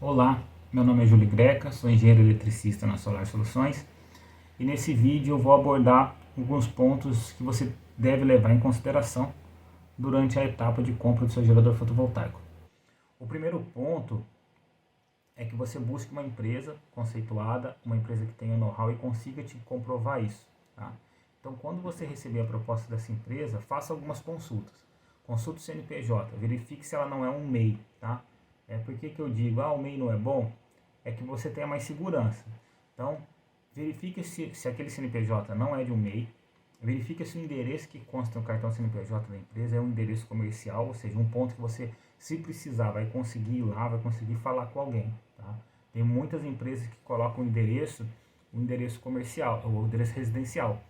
Olá, meu nome é Júlio Greca, sou engenheiro eletricista na Solar Soluções e nesse vídeo eu vou abordar alguns pontos que você deve levar em consideração durante a etapa de compra do seu gerador fotovoltaico. O primeiro ponto é que você busque uma empresa conceituada, uma empresa que tenha know-how e consiga te comprovar isso. Tá? Então, quando você receber a proposta dessa empresa, faça algumas consultas. Consulte o CNPJ, verifique se ela não é um MEI. Tá? Por que eu digo, o MEI não é bom? É que você tenha mais segurança. Então, verifique se aquele CNPJ não é de um MEI, verifique se o endereço que consta no cartão CNPJ da empresa é um endereço comercial, ou seja, um ponto que você, se precisar, vai conseguir ir lá, vai conseguir falar com alguém. Tá? Tem muitas empresas que colocam o endereço comercial, ou o endereço residencial.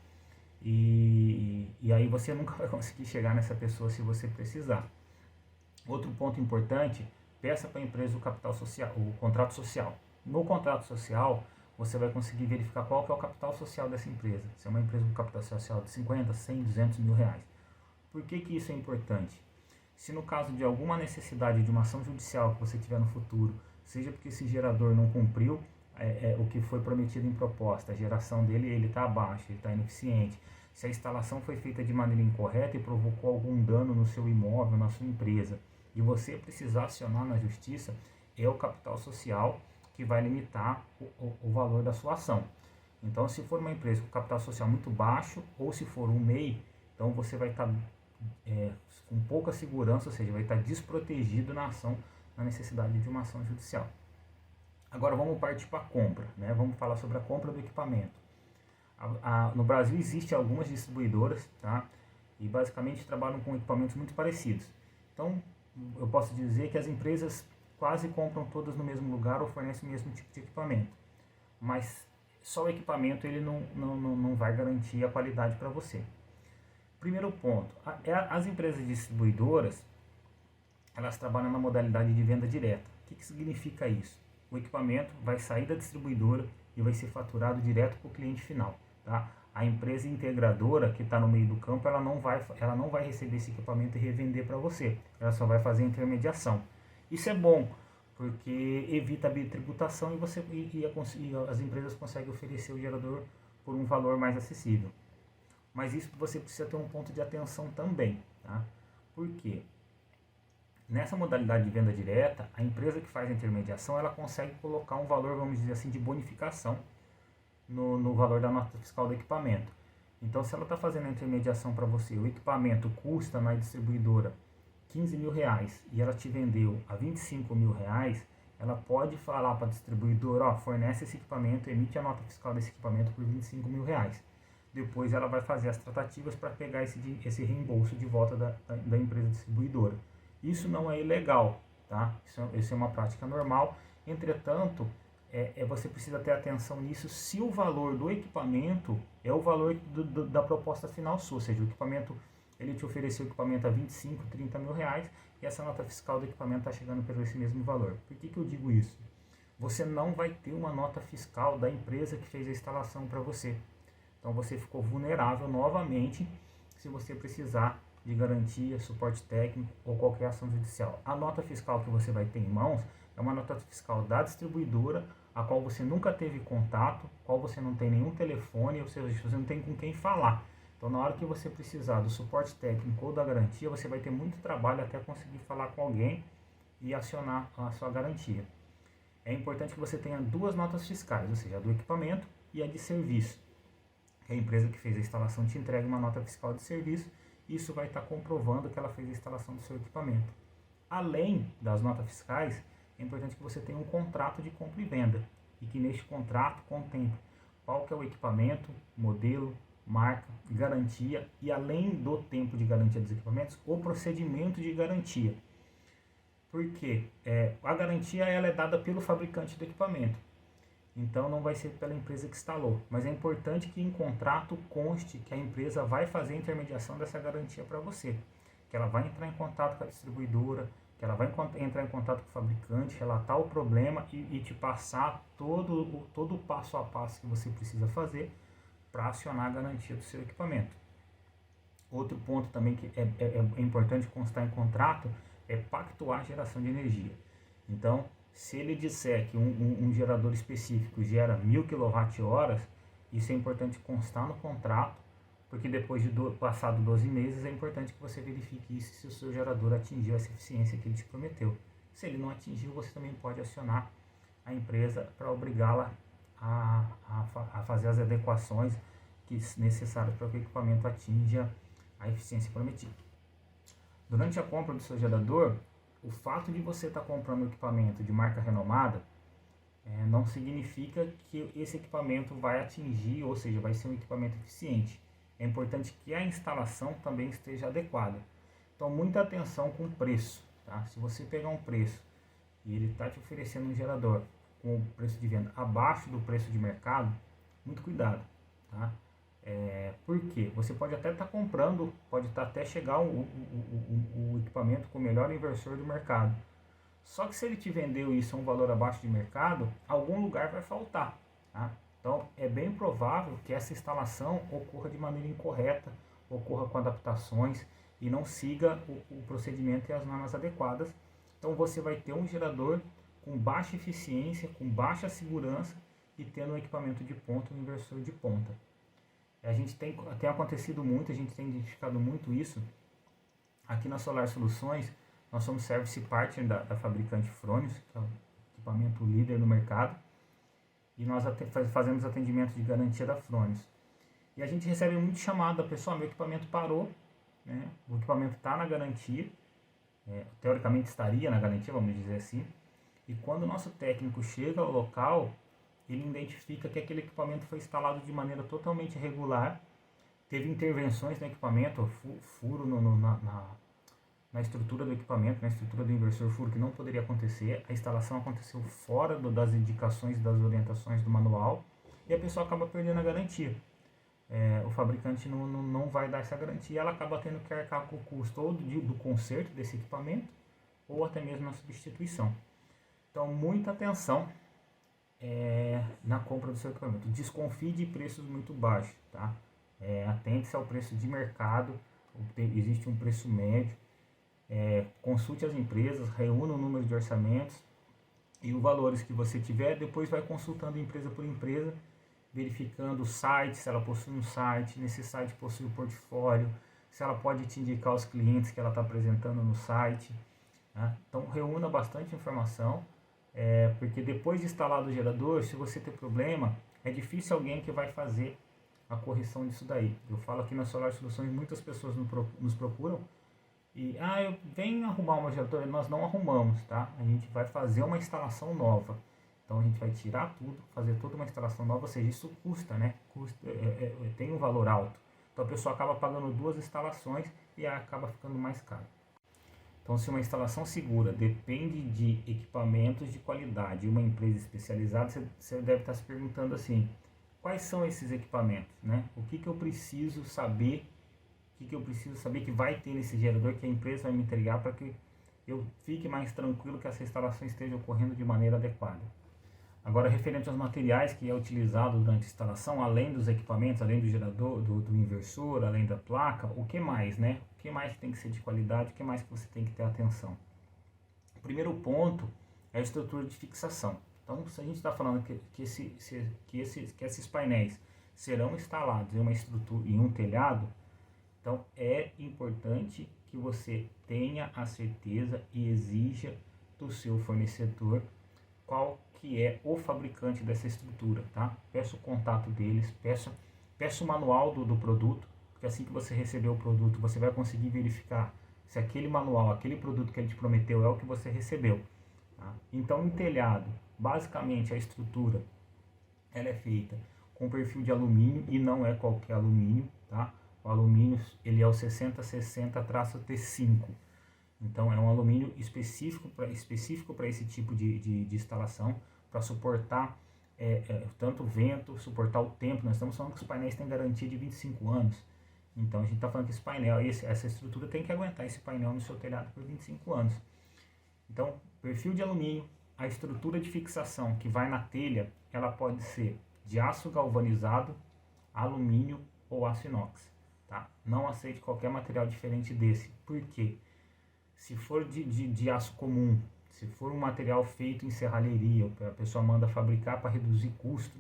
E aí você nunca vai conseguir chegar nessa pessoa se você precisar. Outro ponto importante, peça para a empresa o capital social, o contrato social. No contrato social, você vai conseguir verificar qual que é o capital social dessa empresa. Se é uma empresa com capital social de 50, 100, 200 mil reais. Por que isso é importante? Se no caso de alguma necessidade de uma ação judicial que você tiver no futuro, seja porque esse gerador não cumpriu o que foi prometido em proposta, a geração dele ele está abaixo, ele está ineficiente, se a instalação foi feita de maneira incorreta e provocou algum dano no seu imóvel, na sua empresa, e você precisar acionar na justiça, é o capital social que vai limitar o valor da sua ação. Então, se for uma empresa com capital social muito baixo, ou se for um MEI, então você vai estar com pouca segurança, ou seja, vai estar desprotegido na ação, na necessidade de uma ação judicial. Agora vamos partir para a compra, né? Vamos falar sobre a compra do equipamento. No Brasil existem algumas distribuidoras, tá? E basicamente trabalham com equipamentos muito parecidos. Então, eu posso dizer que as empresas quase compram todas no mesmo lugar ou fornecem o mesmo tipo de equipamento. Mas só o equipamento ele não vai garantir a qualidade para você. Primeiro ponto, as empresas distribuidoras, elas trabalham na modalidade de venda direta. O que significa isso? O equipamento vai sair da distribuidora e vai ser faturado direto para o cliente final. Tá? A empresa integradora que está no meio do campo, ela não vai receber esse equipamento e revender para você. Ela só vai fazer a intermediação. Isso é bom, porque evita a bitributação e as empresas conseguem oferecer o gerador por um valor mais acessível. Mas isso você precisa ter um ponto de atenção também. Tá? Por quê? Nessa modalidade de venda direta, a empresa que faz a intermediação, ela consegue colocar um valor, vamos dizer assim, de bonificação no valor da nota fiscal do equipamento. Então, se ela está fazendo a intermediação para você, o equipamento custa na distribuidora 15 mil reais e ela te vendeu a 25 mil reais, ela pode falar para a distribuidora, fornece esse equipamento, emite a nota fiscal desse equipamento por 25 mil reais. Depois ela vai fazer as tratativas para pegar esse reembolso de volta da empresa distribuidora. Isso não é ilegal, tá? Isso é uma prática normal. Entretanto, você precisa ter atenção nisso se o valor do equipamento é o valor da proposta final sua, ou seja, o equipamento, ele te ofereceu o equipamento a 25, 30 mil reais e essa nota fiscal do equipamento está chegando por esse mesmo valor. Por que eu digo isso? Você não vai ter uma nota fiscal da empresa que fez a instalação para você. Então você ficou vulnerável novamente se você precisar de garantia, suporte técnico ou qualquer ação judicial. A nota fiscal que você vai ter em mãos é uma nota fiscal da distribuidora, a qual você nunca teve contato, qual você não tem nenhum telefone, ou seja, você não tem com quem falar. Então, na hora que você precisar do suporte técnico ou da garantia, você vai ter muito trabalho até conseguir falar com alguém e acionar a sua garantia. É importante que você tenha duas notas fiscais, ou seja, a do equipamento e a de serviço. A empresa que fez a instalação te entrega uma nota fiscal de serviço, e isso vai estar comprovando que ela fez a instalação do seu equipamento. Além das notas fiscais, é importante que você tenha um contrato de compra e venda, e que neste contrato contemple qual que é o equipamento, modelo, marca, garantia, e além do tempo de garantia dos equipamentos, o procedimento de garantia. Porque a garantia ela é dada pelo fabricante do equipamento. Então não vai ser pela empresa que instalou, mas é importante que em contrato conste que a empresa vai fazer a intermediação dessa garantia para você, que ela vai entrar em contato com a distribuidora, que ela vai entrar em contato com o fabricante, relatar o problema e te passar todo o passo a passo que você precisa fazer para acionar a garantia do seu equipamento. Outro ponto também que é importante constar em contrato é pactuar a geração de energia. Então, Se ele disser que um gerador específico gera 1000 kWh, isso é importante constar no contrato, porque depois de passado 12 meses é importante que você verifique isso, se o seu gerador atingiu essa eficiência que ele te prometeu. Se ele não atingiu, você também pode acionar a empresa para obrigá-la a fazer as adequações necessárias para que o equipamento atinja a eficiência prometida. Durante a compra do seu gerador, o fato de você estar comprando um equipamento de marca renomada não significa que esse equipamento vai atingir, ou seja, vai ser um equipamento eficiente. É importante que a instalação também esteja adequada. Então, muita atenção com o preço. Tá? Se você pegar um preço e ele está te oferecendo um gerador com o preço de venda abaixo do preço de mercado, muito cuidado. Tá? Por quê? Você pode até estar comprando, pode estar até chegar o equipamento com o melhor inversor do mercado. Só que se ele te vendeu isso a um valor abaixo de mercado, algum lugar vai faltar. Tá? Então é bem provável que essa instalação ocorra de maneira incorreta, ocorra com adaptações e não siga o procedimento e as normas adequadas. Então você vai ter um gerador com baixa eficiência, com baixa segurança e tendo um equipamento de ponta, um inversor de ponta. A gente tem acontecido muito, a gente tem identificado muito isso. Aqui na Solar Soluções, nós somos service partner da fabricante Fronius, que é o equipamento líder no mercado, e nós fazemos atendimento de garantia da Fronius. E a gente recebe muito chamado da pessoa, meu equipamento parou, né? O equipamento está na garantia, teoricamente estaria na garantia, vamos dizer assim, e quando o nosso técnico chega ao local, ele identifica que aquele equipamento foi instalado de maneira totalmente irregular, teve intervenções no equipamento, furo na estrutura do equipamento, na estrutura do inversor, furo que não poderia acontecer, a instalação aconteceu fora das indicações e das orientações do manual, e a pessoa acaba perdendo a garantia. O fabricante não vai dar essa garantia, ela acaba tendo que arcar com o custo ou do conserto desse equipamento, ou até mesmo na substituição. Então, muita atenção na compra do seu equipamento. Desconfie de preços muito baixos, tá? Atente-se ao preço de mercado, existe um preço médio. Consulte as empresas, reúna o número de orçamentos e os valores que você tiver, depois vai consultando empresa por empresa, verificando o site, se ela possui um site, nesse site possui o portfólio, se ela pode te indicar os clientes que ela está apresentando no site. Né? Então reúna bastante informação, porque depois de instalado o gerador, se você ter problema, é difícil alguém que vai fazer a correção disso daí. Eu falo aqui na Solar Soluções, muitas pessoas nos procuram e, eu venho arrumar uma gerador, nós não arrumamos, tá? A gente vai fazer uma instalação nova. Então a gente vai tirar tudo, fazer toda uma instalação nova, ou seja, isso custa, né? Tem um valor alto. Então a pessoa acaba pagando 2 instalações e acaba ficando mais caro. Então, se uma instalação segura depende de equipamentos de qualidade e uma empresa especializada, você deve estar se perguntando assim, quais são esses equipamentos, né? O que eu preciso saber, que vai ter nesse gerador, que a empresa vai me entregar para que eu fique mais tranquilo que essa instalação esteja ocorrendo de maneira adequada. Agora, referente aos materiais que é utilizado durante a instalação, além dos equipamentos, além do gerador, do inversor, além da placa, o que mais, né? O que mais tem que ser de qualidade, o que mais que você tem que ter atenção? O primeiro ponto é a estrutura de fixação. Então, se a gente está falando que esses painéis serão instalados em uma estrutura, em um telhado, então é importante que você tenha a certeza e exija do seu fornecedor qual que é o fabricante dessa estrutura, tá? Peça o contato deles, peça o manual do produto, porque assim que você receber o produto, você vai conseguir verificar se aquele manual, aquele produto que ele te prometeu é o que você recebeu. Tá? Então, em telhado, basicamente a estrutura ela é feita com perfil de alumínio e não é qualquer alumínio, tá? O alumínio ele é o 6060-T5. Então é um alumínio específico para esse tipo de instalação, para suportar tanto o vento, suportar o tempo. Nós estamos falando que os painéis têm garantia de 25 anos. Então a gente está falando que esse painel, essa estrutura tem que aguentar esse painel no seu telhado por 25 anos. Então, perfil de alumínio, a estrutura de fixação que vai na telha, ela pode ser de aço galvanizado, alumínio ou aço inox. Tá? Não aceite qualquer material diferente desse. Por quê? Se for de aço comum, Se for um material feito em serralheria, a pessoa manda fabricar para reduzir custo,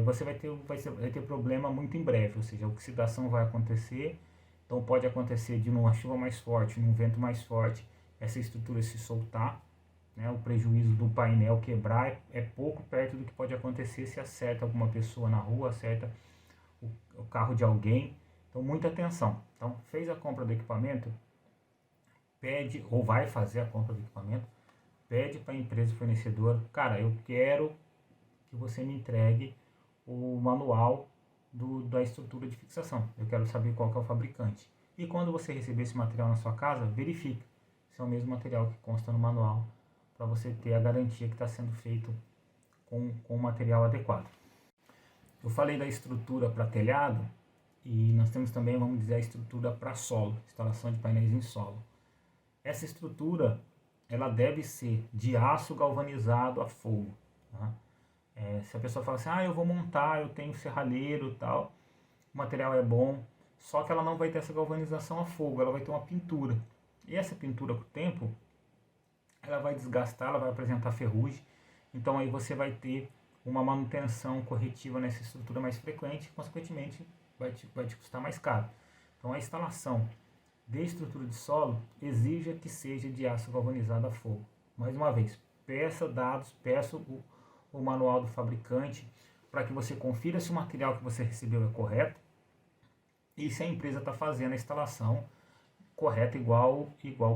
você vai ter problema muito em breve, ou seja, a oxidação vai acontecer, então pode acontecer de uma chuva mais forte, num vento mais forte, essa estrutura se soltar, né, o prejuízo do painel quebrar é pouco perto do que pode acontecer se acerta alguma pessoa na rua, acerta o carro de alguém, então muita atenção. Então fez a compra do equipamento, pede ou vai fazer a compra do equipamento, pede para a empresa fornecedora, cara, eu quero que você me entregue o manual da estrutura de fixação. Eu quero saber qual que é o fabricante. E quando você receber esse material na sua casa, verifica se é o mesmo material que consta no manual, para você ter a garantia que está sendo feito com o material adequado. Eu falei da estrutura para telhado e nós temos também, vamos dizer, a estrutura para solo, instalação de painéis em solo. Essa estrutura ela deve ser de aço galvanizado a fogo. Tá? Se a pessoa fala assim, eu vou montar, eu tenho serralheiro e tal, o material é bom, só que ela não vai ter essa galvanização a fogo, ela vai ter uma pintura. E essa pintura com o tempo, ela vai desgastar, ela vai apresentar ferrugem, então aí você vai ter uma manutenção corretiva nessa estrutura mais frequente, e consequentemente vai te custar mais caro. Então a instalação de estrutura de solo exija que seja de aço galvanizado a fogo. Mais uma vez, peça dados, peça o manual do fabricante para que você confira se o material que você recebeu é correto e se a empresa está fazendo a instalação correta igual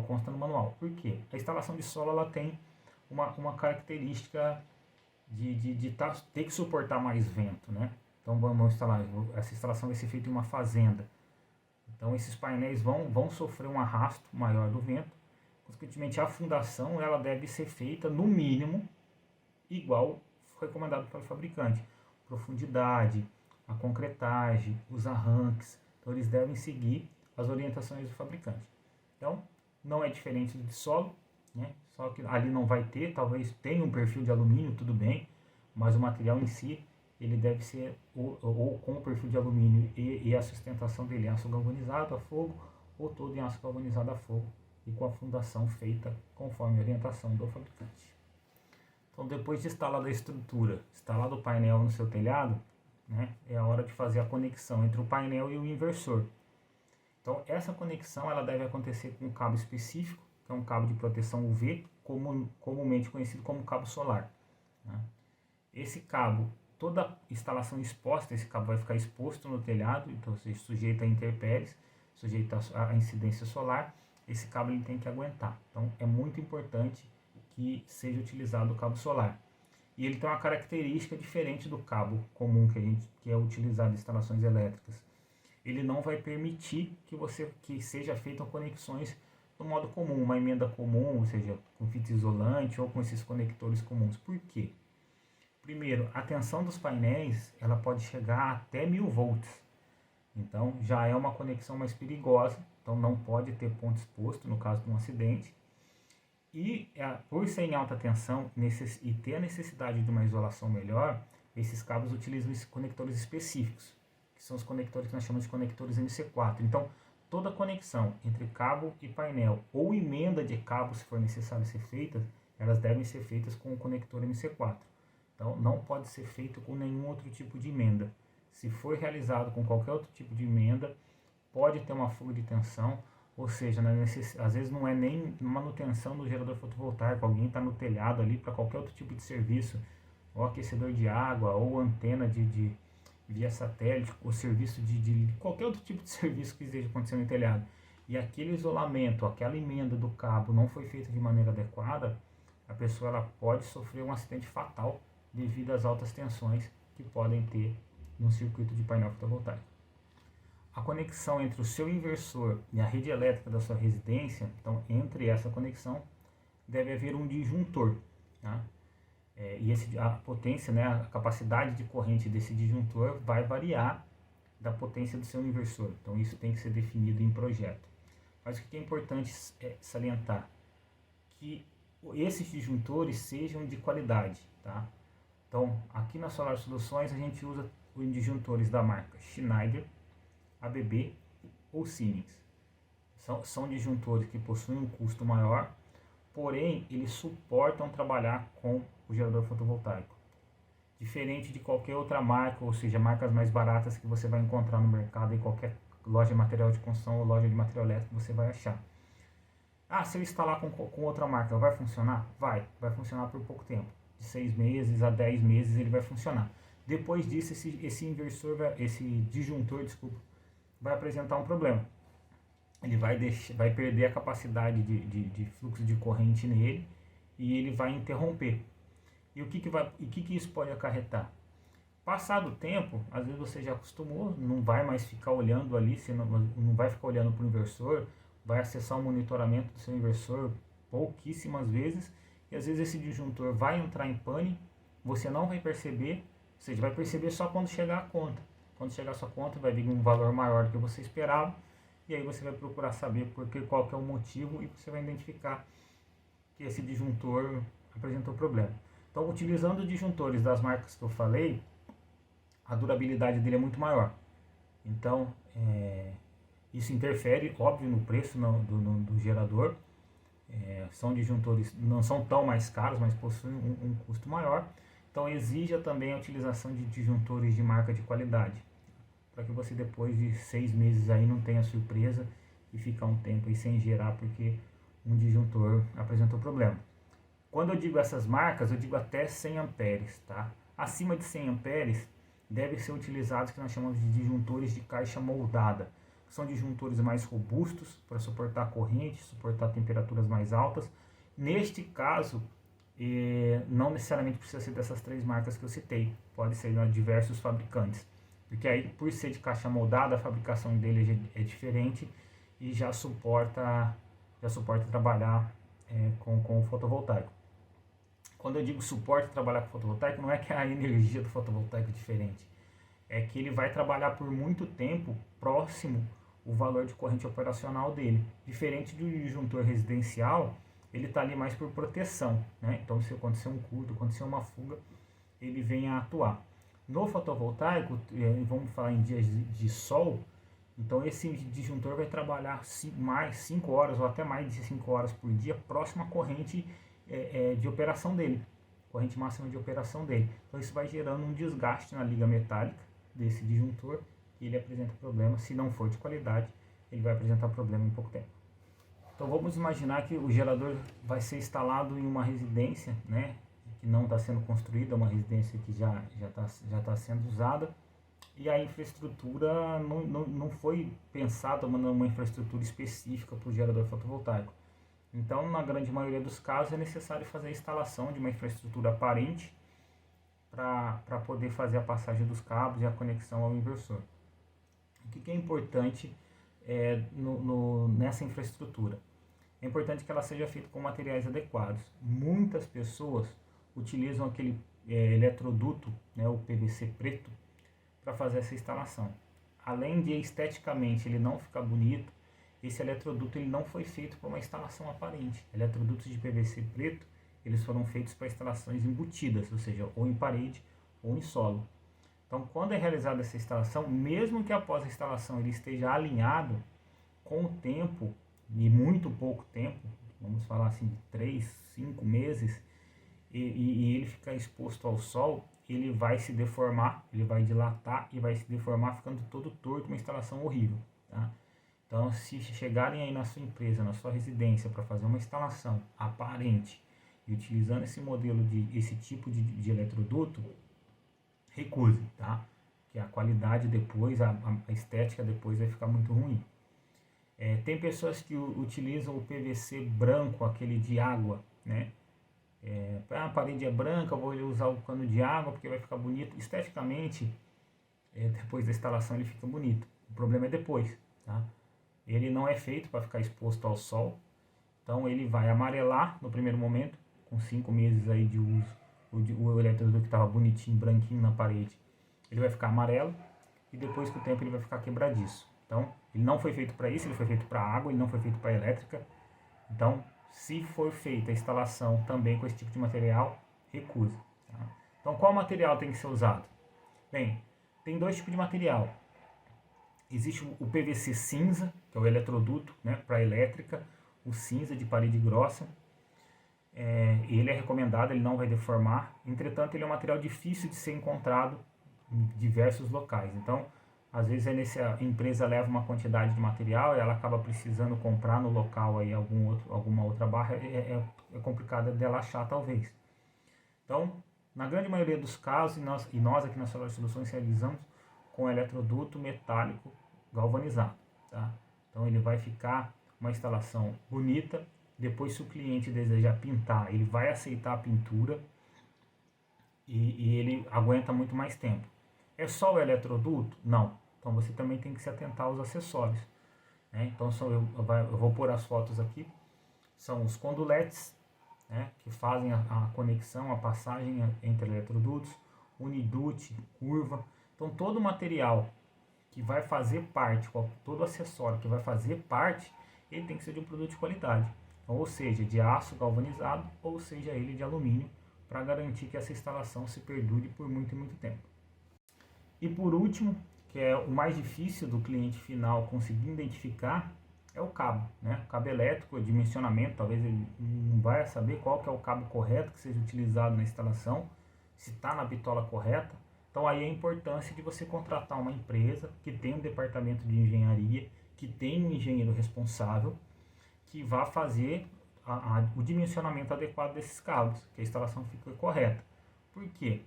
consta no manual. Por quê? A instalação de solo ela tem uma característica de ter que suportar mais vento, né? Então vamos instalar, essa instalação vai ser feita em uma fazenda. Então esses painéis vão sofrer um arrasto maior do vento. Consequentemente a fundação ela deve ser feita no mínimo igual recomendado pelo fabricante. Profundidade, a concretagem, os arranques. Então eles devem seguir as orientações do fabricante. Então não é diferente de solo, né? Só que ali não vai ter, talvez tenha um perfil de alumínio, tudo bem, mas o material em si ele deve ser ou com o perfil de alumínio e a sustentação dele em aço galvanizado a fogo, ou todo em aço galvanizado a fogo e com a fundação feita conforme a orientação do fabricante. Então depois de instalar a estrutura, instalar o painel no seu telhado, né, é a hora de fazer a conexão entre o painel e o inversor. Então essa conexão ela deve acontecer com um cabo específico, que é um cabo de proteção UV, comumente conhecido como cabo solar. Né? Esse cabo, toda instalação exposta, esse cabo vai ficar exposto no telhado, então seja sujeito a intempéries, sujeito à incidência solar, esse cabo ele tem que aguentar. Então é muito importante que seja utilizado o cabo solar. E ele tem uma característica diferente do cabo comum que é utilizado em instalações elétricas. Ele não vai permitir que seja feita conexões no modo comum, uma emenda comum, ou seja, com fita isolante ou com esses conectores comuns. Por quê? Primeiro, a tensão dos painéis ela pode chegar até 1000 volts. Então já é uma conexão mais perigosa, então não pode ter ponto exposto no caso de um acidente. E por ser em alta tensão e ter a necessidade de uma isolação melhor, esses cabos utilizam esses conectores específicos, que são os conectores que nós chamamos de conectores MC4. Então, toda conexão entre cabo e painel ou emenda de cabo, se for necessário ser feita, elas devem ser feitas com o conector MC4. Então, não pode ser feito com nenhum outro tipo de emenda. Se for realizado com qualquer outro tipo de emenda, pode ter uma fuga de tensão, ou seja, às vezes não é nem manutenção do gerador fotovoltaico, alguém está no telhado ali para qualquer outro tipo de serviço, ou aquecedor de água, ou antena de via satélite, ou serviço de qualquer outro tipo de serviço que esteja acontecendo no telhado. E aquele isolamento, aquela emenda do cabo não foi feita de maneira adequada, a pessoa ela pode sofrer um acidente fatal devido às altas tensões que podem ter no circuito de painel fotovoltaico. A conexão entre o seu inversor e a rede elétrica da sua residência, então entre essa conexão deve haver um disjuntor. Tá? E a potência, né, a capacidade de corrente desse disjuntor vai variar da potência do seu inversor. Então isso tem que ser definido em projeto. Mas o que é importante salientar? Que esses disjuntores sejam de qualidade. Tá? Então aqui na Solar Soluções a gente usa os disjuntores da marca Schneider, ABB ou Siemens. São disjuntores que possuem um custo maior, porém eles suportam trabalhar com o gerador fotovoltaico. Diferente de qualquer outra marca, ou seja, marcas mais baratas que você vai encontrar no mercado, em qualquer loja de material de construção ou loja de material elétrico você vai achar. Ah, se eu instalar com outra marca, vai funcionar? Vai funcionar por pouco tempo. De 6 meses a 10 meses ele vai funcionar. Depois disso, esse disjuntor, vai apresentar um problema. Ele vai perder a capacidade de fluxo de corrente nele e ele vai interromper. E o que isso pode acarretar? Passado o tempo, às vezes você já acostumou, não vai mais ficar olhando ali, você não vai ficar olhando para o inversor, vai acessar o monitoramento do seu inversor pouquíssimas vezes, e às vezes esse disjuntor vai entrar em pane, você não vai perceber, ou seja, vai perceber só quando chegar a conta. Quando chegar a sua conta vai vir um valor maior do que você esperava, e aí você vai procurar saber qual que é o motivo, e você vai identificar que esse disjuntor apresentou problema. Então, utilizando disjuntores das marcas que eu falei, a durabilidade dele é muito maior. Então, isso interfere, óbvio, no preço do gerador. São disjuntores, não são tão mais caros, mas possuem um custo maior. Então, exija também a utilização de disjuntores de marca de qualidade, para que você depois de 6 meses aí não tenha surpresa e ficar um tempo aí sem gerar porque um disjuntor apresentou problema. Quando eu digo essas marcas, eu digo até 100 amperes, tá? Acima de 100 amperes devem ser utilizados o que nós chamamos de disjuntores de caixa moldada. São disjuntores mais robustos para suportar corrente, suportar temperaturas mais altas. Neste caso, não necessariamente precisa ser dessas 3 marcas que eu citei, pode ser de diversos fabricantes. Porque aí, por ser de caixa moldada, a fabricação dele é diferente e já suporta trabalhar com o fotovoltaico. Quando eu digo suporte trabalhar com fotovoltaico, não é que a energia do fotovoltaico é diferente. É que ele vai trabalhar por muito tempo próximo o valor de corrente operacional dele. Diferente do disjuntor residencial, ele está ali mais por proteção, né? Então, se acontecer um curto, acontecer uma fuga, ele vem a atuar. No fotovoltaico, vamos falar em dias de sol, então esse disjuntor vai trabalhar mais 5 horas ou até mais de 5 horas por dia próximo à corrente de operação dele, corrente máxima de operação dele. Então isso vai gerando um desgaste na liga metálica desse disjuntor e ele apresenta problema. Se não for de qualidade, ele vai apresentar problema em pouco tempo. Então vamos imaginar que o gerador vai ser instalado em uma residência, né, que não está sendo construída, uma residência que já está sendo usada, e a infraestrutura não foi pensada numa infraestrutura específica para o gerador fotovoltaico. Então, na grande maioria dos casos, é necessário fazer a instalação de uma infraestrutura aparente para poder fazer a passagem dos cabos e a conexão ao inversor. O que é importante nessa infraestrutura? É importante que ela seja feita com materiais adequados. Muitas pessoas utilizam aquele eletroduto, né, o PVC preto, para fazer essa instalação. Além de esteticamente ele não ficar bonito, esse eletroduto ele não foi feito para uma instalação aparente. Eletrodutos de PVC preto, eles foram feitos para instalações embutidas, ou seja, ou em parede ou em solo. Então, quando é realizada essa instalação, mesmo que após a instalação ele esteja alinhado, com o tempo, e muito pouco tempo, vamos falar assim de 3, 5 meses, e ele ficar exposto ao sol, ele vai se deformar, ele vai dilatar e vai se deformar, ficando todo torto, uma instalação horrível, tá? Então, se chegarem aí na sua empresa, na sua residência, para fazer uma instalação aparente e utilizando esse tipo de eletroduto, recuse, tá? Que a qualidade depois, a estética depois vai ficar muito ruim. Tem pessoas que utilizam o PVC branco, aquele de água, né? A parede é branca, eu vou usar o cano de água porque vai ficar bonito. Esteticamente, depois da instalação ele fica bonito. O problema é depois, tá? Ele não é feito para ficar exposto ao sol, então ele vai amarelar no primeiro momento, com 5 meses aí de uso, o eletroduto que estava bonitinho, branquinho na parede, ele vai ficar amarelo e depois com o tempo ele vai ficar quebradiço. Então ele não foi feito para isso, ele foi feito para água, ele não foi feito para elétrica. Então, se for feita a instalação também com esse tipo de material, recuse. Tá? Então, qual material tem que ser usado? Bem, tem 2 tipos de material. Existe o PVC cinza, que é o eletroduto, né, para elétrica, o cinza de parede grossa. ele é recomendado, ele não vai deformar, entretanto ele é um material difícil de ser encontrado em diversos locais. Então, às vezes a empresa leva uma quantidade de material e ela acaba precisando comprar no local aí alguma outra barra, é complicado dela achar talvez. Então, na grande maioria dos casos, e nós aqui na Solar Soluções realizamos com eletroduto metálico galvanizado. Tá? Então ele vai ficar uma instalação bonita. Depois, se o cliente desejar pintar, ele vai aceitar a pintura e ele aguenta muito mais tempo. É só o eletroduto? Não. Então você também tem que se atentar aos acessórios. Né? Então eu vou pôr as fotos aqui. São os conduletes, né, que fazem a conexão, a passagem entre eletrodutos, unidute, curva. Então todo o material que vai fazer parte, todo acessório que vai fazer parte, ele tem que ser de um produto de qualidade. Ou seja, de aço galvanizado, ou seja, ele de alumínio, para garantir que essa instalação se perdure por muito e muito tempo. E por último, que é o mais difícil do cliente final conseguir identificar, é o cabo, né? O cabo elétrico, o dimensionamento, talvez ele não vai saber qual que é o cabo correto que seja utilizado na instalação, se está na bitola correta. Então aí a importância de você contratar uma empresa que tem um departamento de engenharia, que tem um engenheiro responsável, que vá fazer o dimensionamento adequado desses cabos, que a instalação fique correta. Por quê?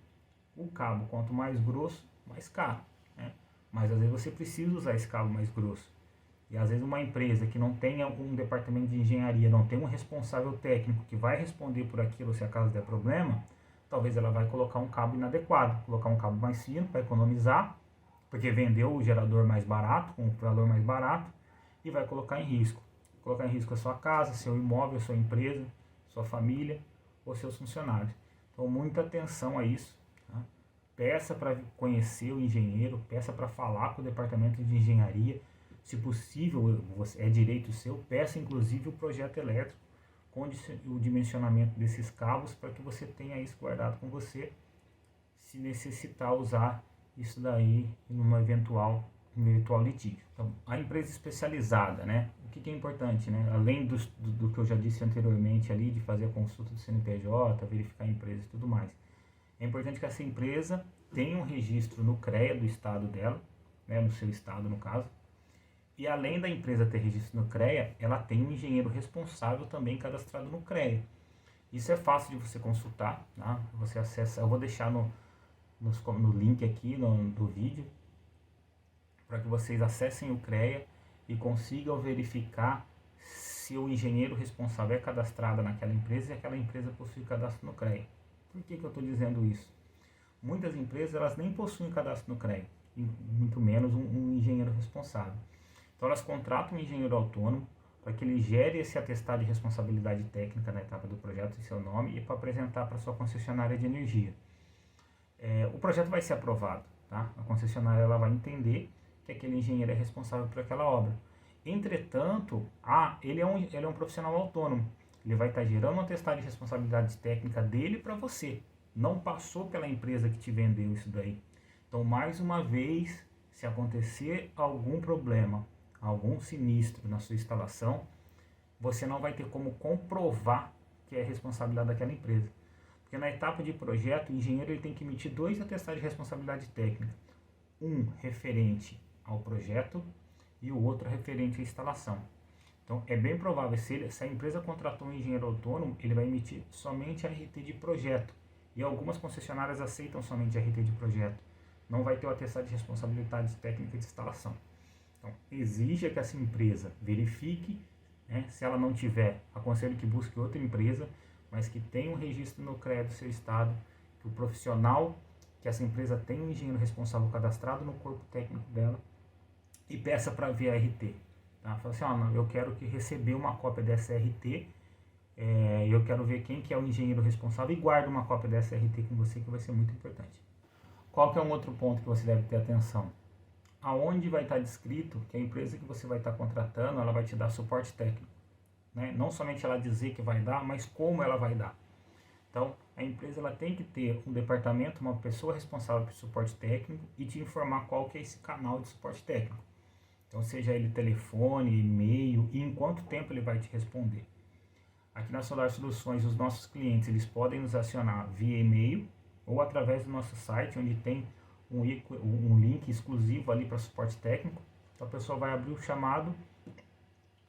O cabo, quanto mais grosso, mais caro. Né? Mas às vezes você precisa usar esse cabo mais grosso. E às vezes uma empresa que não tenha um departamento de engenharia, não tem um responsável técnico que vai responder por aquilo se acaso der problema, talvez ela vai colocar um cabo inadequado, colocar um cabo mais fino para economizar, porque vendeu o gerador mais barato, com um valor mais barato, e vai colocar em risco. Colocar em risco a sua casa, seu imóvel, sua empresa, sua família ou seus funcionários. Então muita atenção a isso. Tá? Peça para conhecer o engenheiro, peça para falar com o departamento de engenharia. Se possível, é direito seu, peça inclusive o projeto elétrico com o dimensionamento desses cabos para que você tenha isso guardado com você, se necessitar usar isso daí em um eventual litígio. Então, a empresa especializada, né? O que é importante, né? Além do que eu já disse anteriormente ali, de fazer a consulta do CNPJ, verificar a empresa e tudo mais. É importante que essa empresa tenha um registro no CREA do estado dela, né? No seu estado, no caso. E além da empresa ter registro no CREA, ela tem um engenheiro responsável também cadastrado no CREA. Isso é fácil de você consultar, tá? Você acessa, eu vou deixar no link aqui do vídeo, para que vocês acessem o CREA e consigam verificar se o engenheiro responsável é cadastrado naquela empresa e aquela empresa possui cadastro no CREA. Por que eu estou dizendo isso? Muitas empresas elas nem possuem cadastro no CREA, e muito menos um engenheiro responsável. Então elas contratam um engenheiro autônomo para que ele gere esse atestado de responsabilidade técnica na etapa do projeto em seu nome e para apresentar para a sua concessionária de energia. O projeto vai ser aprovado, tá? A concessionária ela vai entender que aquele engenheiro é responsável por aquela obra. Entretanto, ele é um profissional autônomo. Ele vai estar gerando um atestado de responsabilidade técnica dele para você. Não passou pela empresa que te vendeu isso daí. Então, mais uma vez, se acontecer algum problema, algum sinistro na sua instalação, você não vai ter como comprovar que é responsabilidade daquela empresa. Porque na etapa de projeto, o engenheiro ele tem que emitir 2 atestados de responsabilidade técnica. Um referente ao projeto e o outro referente à instalação. Então é bem provável, se a empresa contratou um engenheiro autônomo, ele vai emitir somente a RT de projeto. E algumas concessionárias aceitam somente a RT de projeto. Não vai ter o atestado de responsabilidade técnica de instalação. Então, exija que essa empresa verifique, né, se ela não tiver, aconselho que busque outra empresa, mas que tenha um registro no CREA do seu estado, que o profissional, que essa empresa tenha um engenheiro responsável cadastrado no corpo técnico dela e peça para ver a RT. Tá? Fala assim, eu quero receber uma cópia dessa RT, eu quero ver quem que é o engenheiro responsável e guarde uma cópia dessa RT com você, que vai ser muito importante. Qual que é um outro ponto que você deve ter atenção? Aonde vai estar descrito que a empresa que você vai estar contratando, ela vai te dar suporte técnico. Né? Não somente ela dizer que vai dar, mas como ela vai dar. Então, a empresa ela tem que ter um departamento, uma pessoa responsável por suporte técnico e te informar qual que é esse canal de suporte técnico. Então, seja ele telefone, e-mail e em quanto tempo ele vai te responder. Aqui na Solar Soluções, os nossos clientes eles podem nos acionar via e-mail ou através do nosso site, onde tem um link exclusivo ali para suporte técnico. Então a pessoa vai abrir o chamado,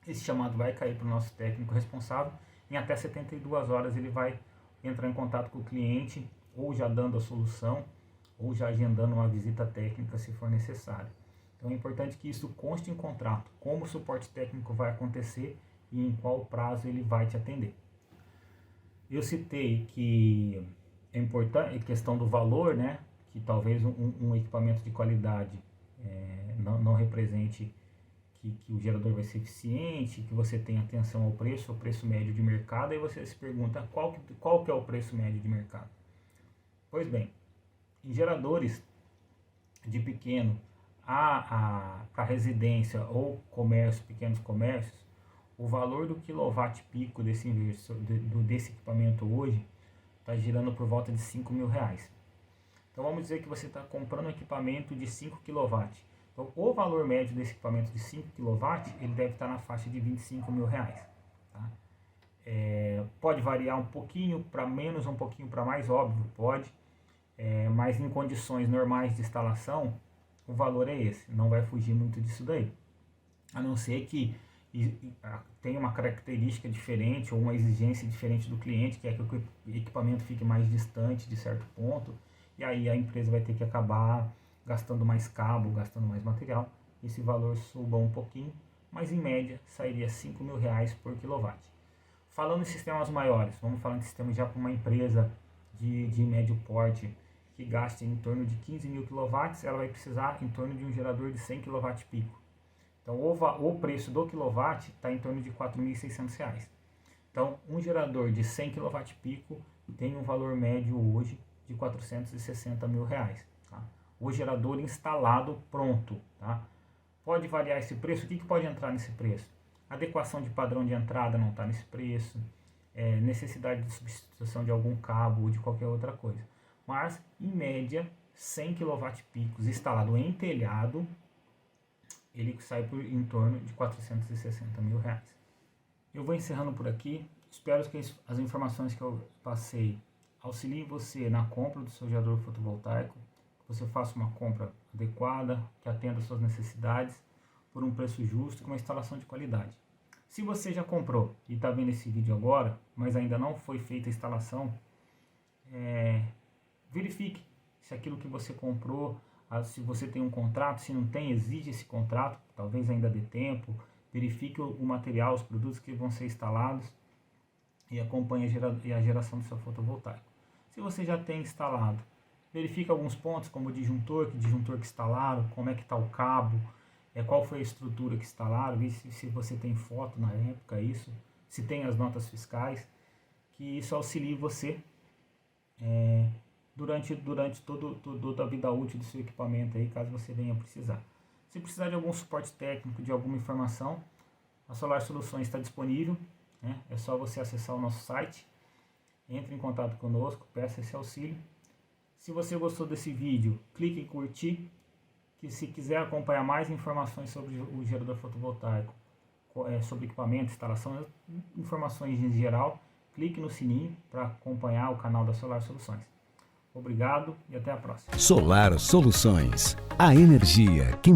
esse chamado vai cair para o nosso técnico responsável. Em até 72 horas ele vai entrar em contato com o cliente, ou já dando a solução, ou já agendando uma visita técnica se for necessário. Então é importante que isso conste em contrato, como o suporte técnico vai acontecer e em qual prazo ele vai te atender. Eu citei que é importante a questão do valor, né? Que talvez um equipamento de qualidade não represente que o gerador vai ser eficiente, que você tenha atenção ao preço médio de mercado. Aí você se pergunta qual que é o preço médio de mercado. Pois bem, em geradores de pequeno para residência ou comércio, pequenos comércios, o valor do quilowatt pico desse equipamento hoje está girando por volta de R$5.000. Então vamos dizer que você está comprando um equipamento de 5 kW. Então o valor médio desse equipamento de 5 kW ele deve estar na faixa de R$25.000. Tá? Pode variar um pouquinho para menos, um pouquinho para mais, óbvio, pode. Mas em condições normais de instalação, o valor é esse, não vai fugir muito disso daí. A não ser que tenha uma característica diferente ou uma exigência diferente do cliente, que é que o equipamento fique mais distante de certo ponto, e aí a empresa vai ter que acabar gastando mais cabo, gastando mais material, esse valor suba um pouquinho, mas em média sairia R$5.000 por quilowatt. Falando em sistemas maiores, vamos falar de sistemas já para uma empresa de médio porte, que gasta em torno de 15.000 kW, ela vai precisar em torno de um gerador de 100 kW pico. Então o preço do quilowatt está em torno de R$4.600. Então um gerador de 100 kW pico tem um valor médio hoje de R$460.000. Tá? O gerador instalado pronto. Tá? Pode variar esse preço. O que pode entrar nesse preço? Adequação de padrão de entrada não está nesse preço. Necessidade de substituição de algum cabo ou de qualquer outra coisa. Mas, em média, 100 kW picos instalado em telhado, ele sai por em torno de R$460.000. Eu vou encerrando por aqui. Espero que as informações que eu passei auxiliem você na compra do seu gerador fotovoltaico, que você faça uma compra adequada, que atenda às suas necessidades, por um preço justo e com uma instalação de qualidade. Se você já comprou e está vendo esse vídeo agora, mas ainda não foi feita a instalação, verifique se aquilo que você comprou, se você tem um contrato, se não tem, exige esse contrato, talvez ainda dê tempo. Verifique o material, os produtos que vão ser instalados e acompanhe a geração do seu fotovoltaico. Se você já tem instalado, verifique alguns pontos como o disjuntor, que instalaram, como é que está o cabo, qual foi a estrutura que instalaram, veja se você tem foto na época, se tem as notas fiscais, que isso auxilie você durante toda a vida útil do seu equipamento, aí, caso você venha precisar. Se precisar de algum suporte técnico, de alguma informação, a Solar Soluções está disponível, né? É só você acessar o nosso site, entre em contato conosco, peça esse auxílio. Se você gostou desse vídeo, clique em curtir, que se quiser acompanhar mais informações sobre o gerador fotovoltaico, sobre equipamento, instalação, informações em geral, clique no sininho para acompanhar o canal da Solar Soluções. Obrigado e até a próxima. Solar Soluções, a energia que